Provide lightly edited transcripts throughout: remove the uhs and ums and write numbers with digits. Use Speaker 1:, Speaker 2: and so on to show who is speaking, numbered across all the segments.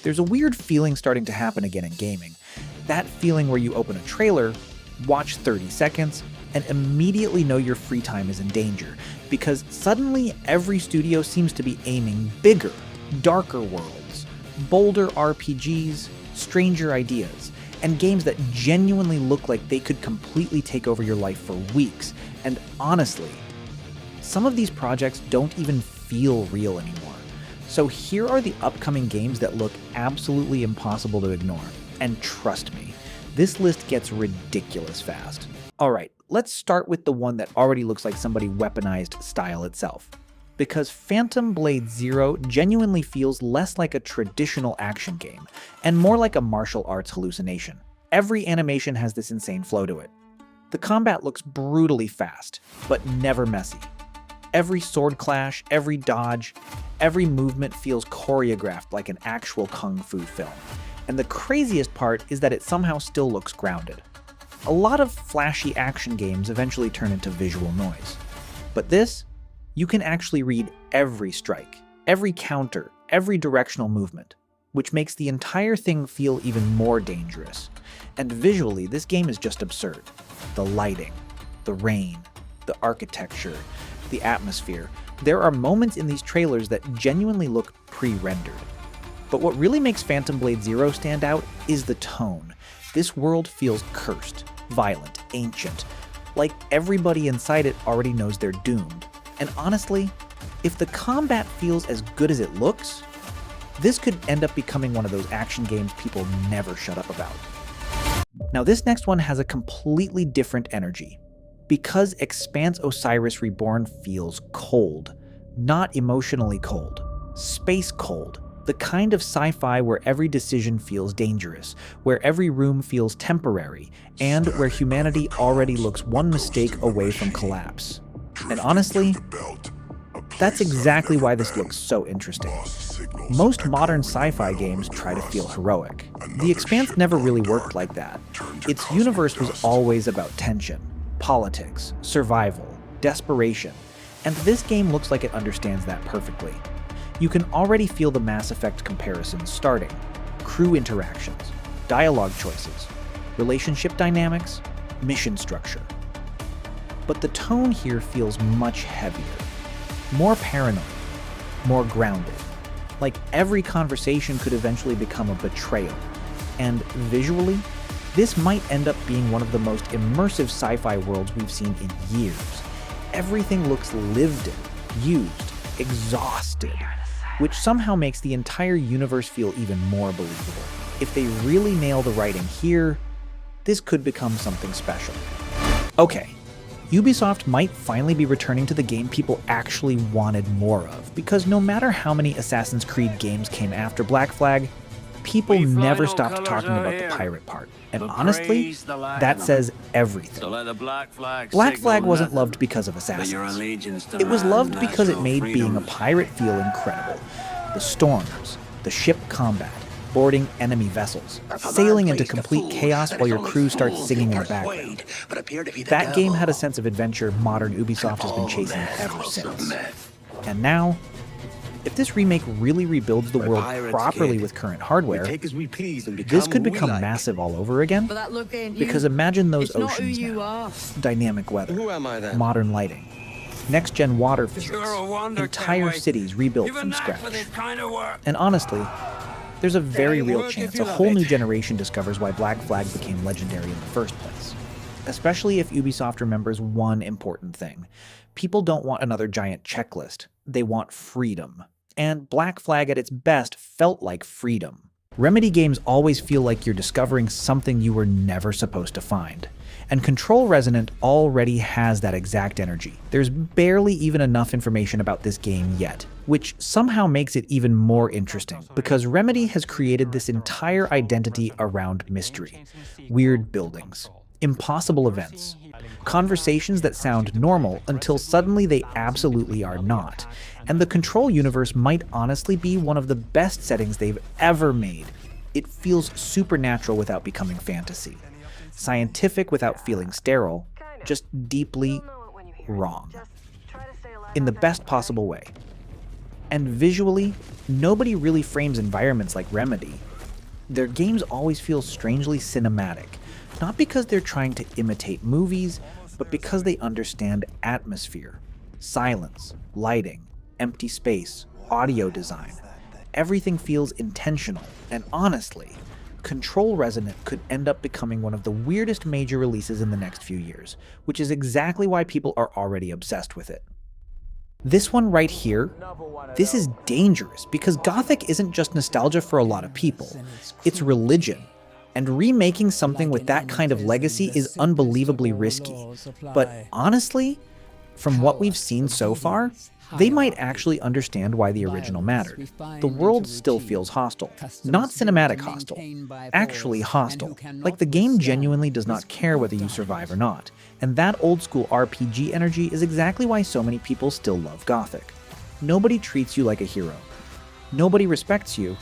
Speaker 1: there's a weird feeling starting to happen again in gaming. That feeling where you open a trailer, watch 30 seconds, and immediately know your free time is in danger, because suddenly every studio seems to be aiming bigger, darker worlds, bolder RPGs, stranger ideas, and games that genuinely look like they could completely take over your life for weeks. And honestly, some of these projects don't even feel real anymore. So here are the upcoming games that look absolutely impossible to ignore. And trust me, this list gets ridiculous fast. Alright, let's start with the one that already looks like somebody weaponized style itself. Because Phantom Blade Zero genuinely feels less like a traditional action game, and more like a martial arts hallucination. Every animation has this insane flow to it. The combat looks brutally fast, but never messy. Every sword clash, every dodge, every movement feels choreographed like an actual kung fu film. And the craziest part is that it somehow still looks grounded. A lot of flashy action games eventually turn into visual noise. But this, you can actually read every strike, every counter, every directional movement, which makes the entire thing feel even more dangerous. And visually, this game is just absurd. The lighting, the rain, the architecture, the atmosphere. There are moments in these trailers that genuinely look pre-rendered. But what really makes Phantom Blade Zero stand out is the tone. This world feels cursed, violent, ancient, like everybody inside it already knows they're doomed. And honestly, if the combat feels as good as it looks, this could end up becoming one of those action games people never shut up about. Now this next one has a completely different energy. Because Expanse Osiris Reborn feels cold. Not emotionally cold. Space cold. The kind of sci-fi where every decision feels dangerous, where every room feels temporary, and where humanity already looks one mistake away from collapse. And honestly, that's exactly why this looks so interesting. Most modern sci-fi games try to feel heroic. The Expanse never really worked like that. Its universe was always about tension, politics, survival, desperation, and this game looks like it understands that perfectly. You can already feel the Mass Effect comparisons starting. Crew interactions, dialogue choices, relationship dynamics, mission structure. But the tone here feels much heavier, more paranoid, more grounded. Like every conversation could eventually become a betrayal. And visually, this might end up being one of the most immersive sci-fi worlds we've seen in years. Everything looks lived in, used, exhausted, which somehow makes the entire universe feel even more believable. If they really nail the writing here, this could become something special. Okay, Ubisoft might finally be returning to the game people actually wanted more of, because no matter how many Assassin's Creed games came after Black Flag, people never stopped talking about the pirate part. And honestly, that says everything. Black Flag wasn't loved because of Assassins. It was loved because it made being a pirate feel incredible. The storms, the ship combat, boarding enemy vessels, sailing into complete chaos while your crew starts singing in the background. That game had a sense of adventure modern Ubisoft has been chasing ever since. And now, if this remake really rebuilds the world properly with current hardware, this could become massive all over again. Because imagine those oceans now. Dynamic weather, modern lighting, next-gen water physics, entire cities rebuilt from scratch. And honestly, there's a very real chance a whole new generation discovers why Black Flag became legendary in the first place. Especially if Ubisoft remembers one important thing. People don't want another giant checklist. They want freedom. And Black Flag at its best felt like freedom. Remedy games always feel like you're discovering something you were never supposed to find. And Control Resonant already has that exact energy. There's barely even enough information about this game yet, which somehow makes it even more interesting, because Remedy has created this entire identity around mystery. Weird buildings, impossible events, conversations that sound normal until suddenly they absolutely are not. And the Control universe might honestly be one of the best settings they've ever made. It feels supernatural without becoming fantasy. Scientific without feeling sterile, just deeply wrong. In the best possible way. And visually, nobody really frames environments like Remedy. Their games always feel strangely cinematic, not because they're trying to imitate movies, but because they understand atmosphere, silence, lighting, empty space, audio design. Everything feels intentional, and honestly, Control Resonant could end up becoming one of the weirdest major releases in the next few years, which is exactly why people are already obsessed with it. This one right here, this is dangerous because Gothic isn't just nostalgia for a lot of people, it's religion. And remaking something with that kind of legacy is unbelievably risky. But honestly, from what we've seen so far, they might actually understand why the original mattered. The world still feels hostile. Not cinematic hostile, actually hostile. Like the game genuinely does not care whether you survive or not. And that old school RPG energy is exactly why so many people still love Gothic. Nobody treats you like a hero. Nobody respects you.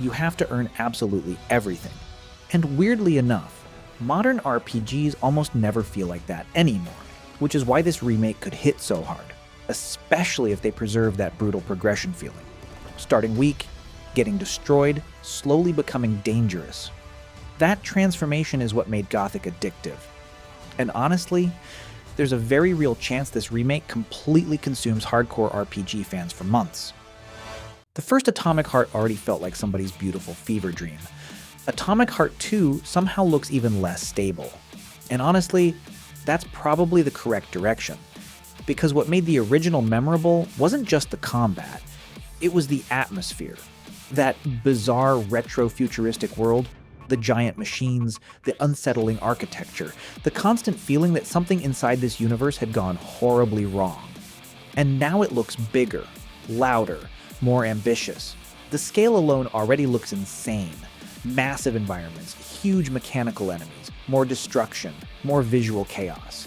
Speaker 1: You have to earn absolutely everything. And weirdly enough, modern RPGs almost never feel like that anymore, which is why this remake could hit so hard, especially if they preserve that brutal progression feeling. Starting weak, getting destroyed, slowly becoming dangerous. That transformation is what made Gothic addictive. And honestly, there's a very real chance this remake completely consumes hardcore RPG fans for months. The first Atomic Heart already felt like somebody's beautiful fever dream. Atomic Heart 2 somehow looks even less stable. And honestly, that's probably the correct direction. Because what made the original memorable wasn't just the combat, it was the atmosphere. That bizarre retro-futuristic world, the giant machines, the unsettling architecture, the constant feeling that something inside this universe had gone horribly wrong. And now it looks bigger, louder, more ambitious. The scale alone already looks insane. Massive environments, huge mechanical enemies, more destruction, more visual chaos.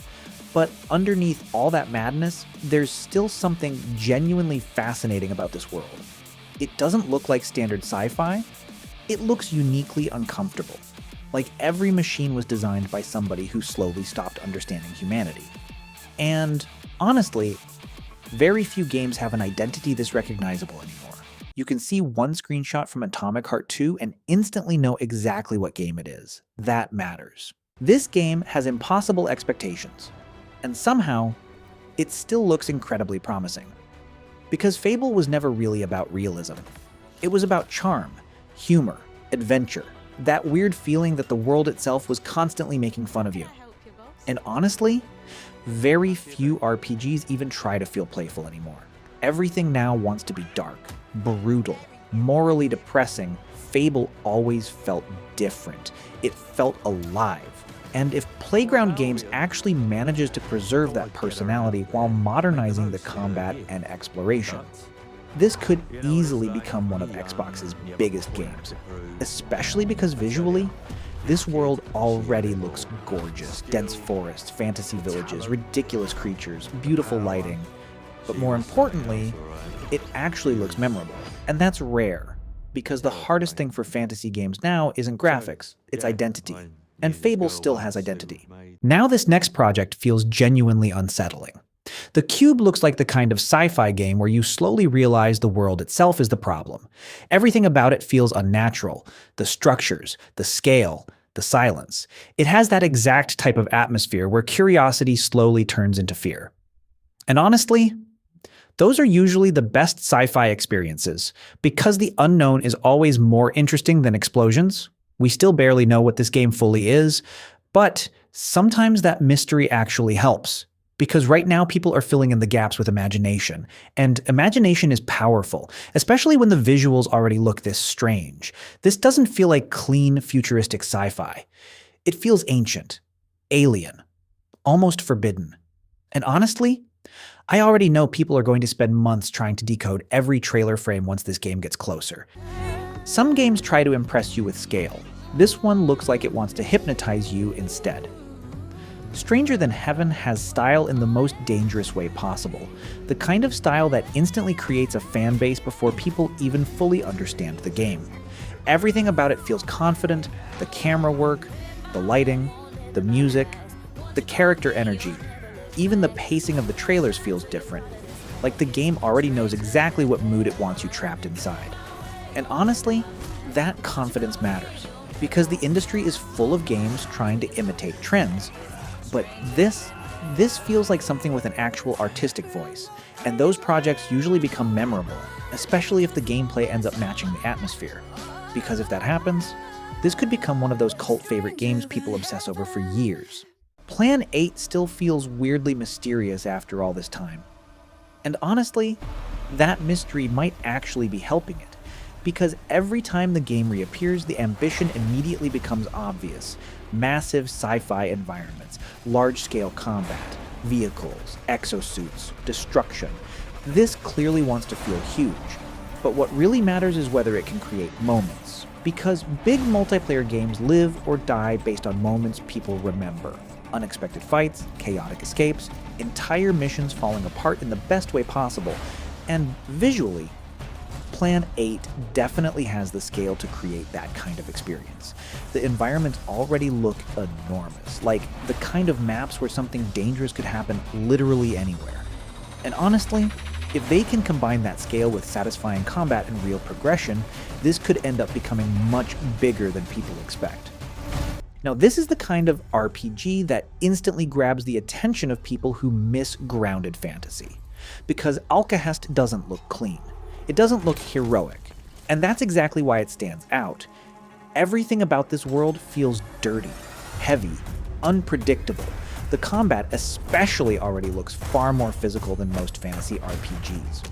Speaker 1: But underneath all that madness, there's still something genuinely fascinating about this world. It doesn't look like standard sci-fi. It looks uniquely uncomfortable, like every machine was designed by somebody who slowly stopped understanding humanity. And honestly, very few games have an identity this recognizable anymore. You can see one screenshot from Atomic Heart 2 and instantly know exactly what game it is. That matters. This game has impossible expectations, and somehow, it still looks incredibly promising. Because Fable was never really about realism. It was about charm, humor, adventure, that weird feeling that the world itself was constantly making fun of you. And honestly, very few RPGs even try to feel playful anymore. Everything now wants to be dark, brutal, morally depressing. Fable always felt different. It felt alive. And if Playground Games actually manages to preserve that personality while modernizing the combat and exploration, this could easily become one of Xbox's biggest games, especially because visually, this world already looks gorgeous. Dense forests, fantasy villages, ridiculous creatures, beautiful lighting. But more importantly, it actually looks memorable. And that's rare, because the hardest thing for fantasy games now isn't graphics, it's identity. And Fable still has identity. Now this next project feels genuinely unsettling. The Cube looks like the kind of sci-fi game where you slowly realize the world itself is the problem. Everything about it feels unnatural. The structures, the scale, the silence. It has that exact type of atmosphere where curiosity slowly turns into fear. And honestly, those are usually the best sci-fi experiences. Because the unknown is always more interesting than explosions, we still barely know what this game fully is, but sometimes that mystery actually helps. Because right now people are filling in the gaps with imagination, and imagination is powerful, especially when the visuals already look this strange. This doesn't feel like clean, futuristic sci-fi. It feels ancient, alien, almost forbidden. And honestly, I already know people are going to spend months trying to decode every trailer frame once this game gets closer. Some games try to impress you with scale. This one looks like it wants to hypnotize you instead. Stranger Than Heaven has style in the most dangerous way possible, the kind of style that instantly creates a fan base before people even fully understand the game. Everything about it feels confident, the camera work, the lighting, the music, the character energy. Even the pacing of the trailers feels different. like the game already knows exactly what mood it wants you trapped inside. And honestly, that confidence matters, because the industry is full of games trying to imitate trends, but this feels like something with an actual artistic voice, and those projects usually become memorable, especially if the gameplay ends up matching the atmosphere. Because if that happens, this could become one of those cult favorite games people obsess over for years. Plan 8 still feels weirdly mysterious after all this time. And honestly, that mystery might actually be helping it, because every time the game reappears, the ambition immediately becomes obvious. Massive sci-fi environments, large-scale combat, vehicles, exosuits, destruction. This clearly wants to feel huge, but what really matters is whether it can create moments, because big multiplayer games live or die based on moments people remember. Unexpected fights, chaotic escapes, entire missions falling apart in the best way possible, and visually, Plan 8 definitely has the scale to create that kind of experience. The environments already look enormous, like the kind of maps where something dangerous could happen literally anywhere. And honestly, if they can combine that scale with satisfying combat and real progression, this could end up becoming much bigger than people expect. Now, this is the kind of RPG that instantly grabs the attention of people who miss grounded fantasy, because Alkahest doesn't look clean. It doesn't look heroic, and that's exactly why it stands out. Everything about this world feels dirty, heavy, unpredictable. The combat especially already looks far more physical than most fantasy RPGs.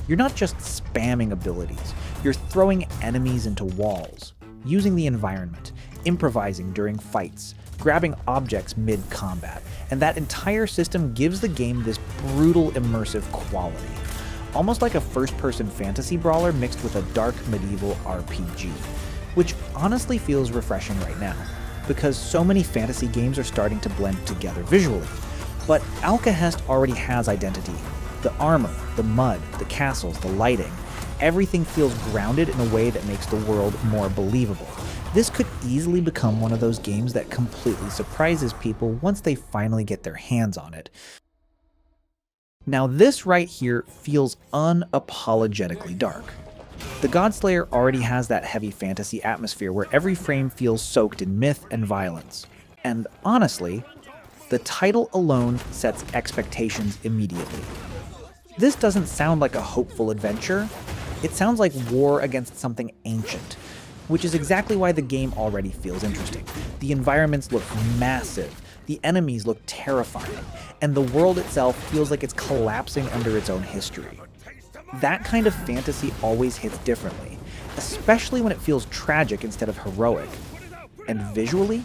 Speaker 1: You're not just spamming abilities, you're throwing enemies into walls, using the environment, improvising during fights, grabbing objects mid-combat, and that entire system gives the game this brutal immersive quality. Almost like a first-person fantasy brawler mixed with a dark medieval RPG, which honestly feels refreshing right now, because so many fantasy games are starting to blend together visually. But Alkahest already has identity. The armor, the mud, the castles, the lighting, everything feels grounded in a way that makes the world more believable. This could easily become one of those games that completely surprises people once they finally get their hands on it. Now this right here feels unapologetically dark. The Godslayer already has that heavy fantasy atmosphere where every frame feels soaked in myth and violence. And honestly, the title alone sets expectations immediately. This doesn't sound like a hopeful adventure. It sounds like war against something ancient, which is exactly why the game already feels interesting. The environments look massive, the enemies look terrifying, and the world itself feels like it's collapsing under its own history. That kind of fantasy always hits differently, especially when it feels tragic instead of heroic. And visually,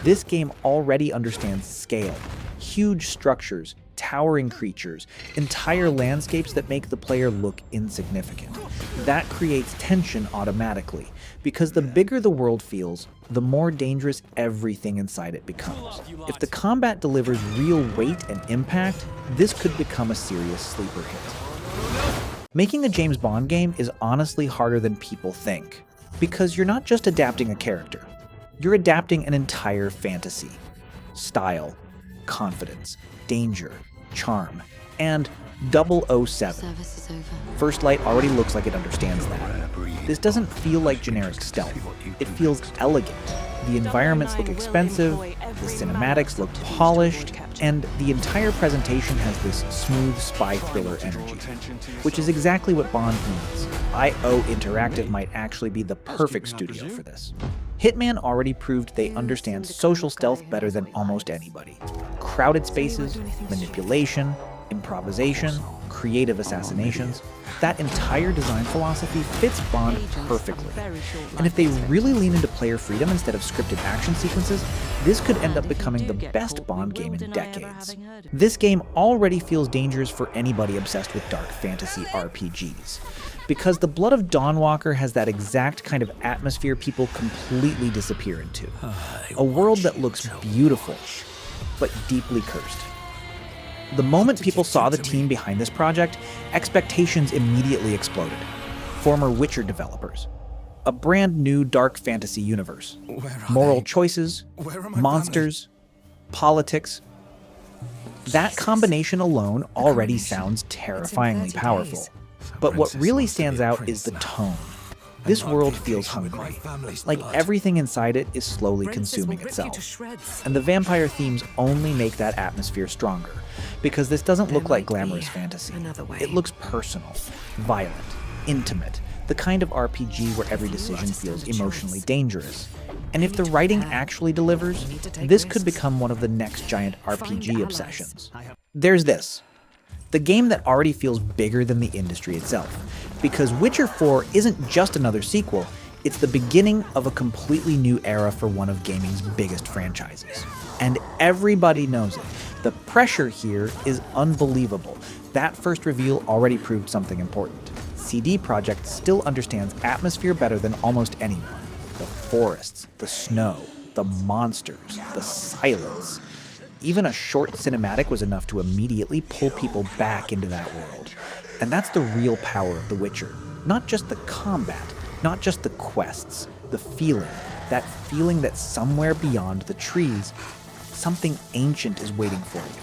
Speaker 1: this game already understands scale, huge structures, towering creatures, entire landscapes that make the player look insignificant. That creates tension automatically, because the bigger the world feels, the more dangerous everything inside it becomes. If the combat delivers real weight and impact, this could become a serious sleeper hit. Making a James Bond game is honestly harder than people think, because you're not just adapting a character, you're adapting an entire fantasy. Style, confidence, danger, charm, and 007. First Light already looks like it understands that. This doesn't feel like generic stealth. It feels elegant. The environments look expensive, the cinematics look polished, and the entire presentation has this smooth spy thriller energy, which is exactly what Bond needs. IO Interactive might actually be the perfect studio for this. Hitman already proved they understand social stealth better than almost anybody. Crowded spaces, manipulation, improvisation, creative assassinations, that entire design philosophy fits Bond perfectly. And if they really lean into player freedom instead of scripted action sequences, this could end up becoming the best Bond game in decades. This game already feels dangerous for anybody obsessed with dark fantasy RPGs, because the Blood of Dawnwalker has that exact kind of atmosphere people completely disappear into. A world that looks beautiful, but deeply cursed. The moment people saw the team behind this project, expectations immediately exploded. Former Witcher developers. A brand new dark fantasy universe. Moral choices, monsters, politics. That combination alone already sounds terrifyingly powerful. But what really stands out is the tone. This world feels hungry, like everything inside it is slowly consuming itself. And the vampire themes only make that atmosphere stronger, because this doesn't look like glamorous fantasy. It looks personal, violent, intimate, the kind of RPG where every decision feels emotionally dangerous. And if the writing actually delivers, this could become one of the next giant RPG obsessions. There's this. The game that already feels bigger than the industry itself. Because Witcher 4 isn't just another sequel, it's the beginning of a completely new era for one of gaming's biggest franchises. And everybody knows it. The pressure here is unbelievable. That first reveal already proved something important. CD Projekt still understands atmosphere better than almost anyone. The forests, the snow, the monsters, the silence. Even a short cinematic was enough to immediately pull people back into that world. And that's the real power of The Witcher. Not just the combat, not just the quests, the feeling. That feeling that somewhere beyond the trees, something ancient is waiting for you.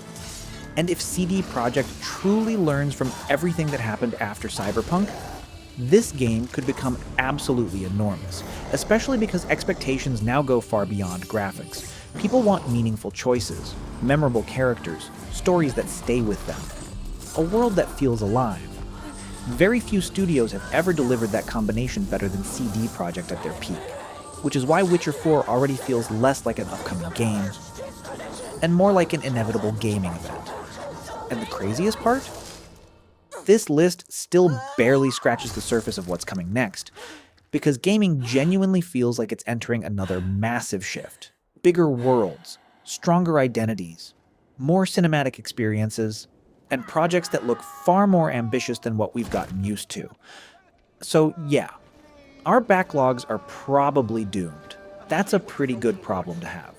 Speaker 1: And if CD Projekt truly learns from everything that happened after Cyberpunk, this game could become absolutely enormous, especially because expectations now go far beyond graphics. People want meaningful choices, memorable characters, stories that stay with them. A world that feels alive. Very few studios have ever delivered that combination better than CD Projekt at their peak, which is why Witcher 4 already feels less like an upcoming game, and more like an inevitable gaming event. And the craziest part? This list still barely scratches the surface of what's coming next, because gaming genuinely feels like it's entering another massive shift. Bigger worlds, stronger identities, more cinematic experiences, and projects that look far more ambitious than what we've gotten used to. So yeah, our backlogs are probably doomed. That's a pretty good problem to have.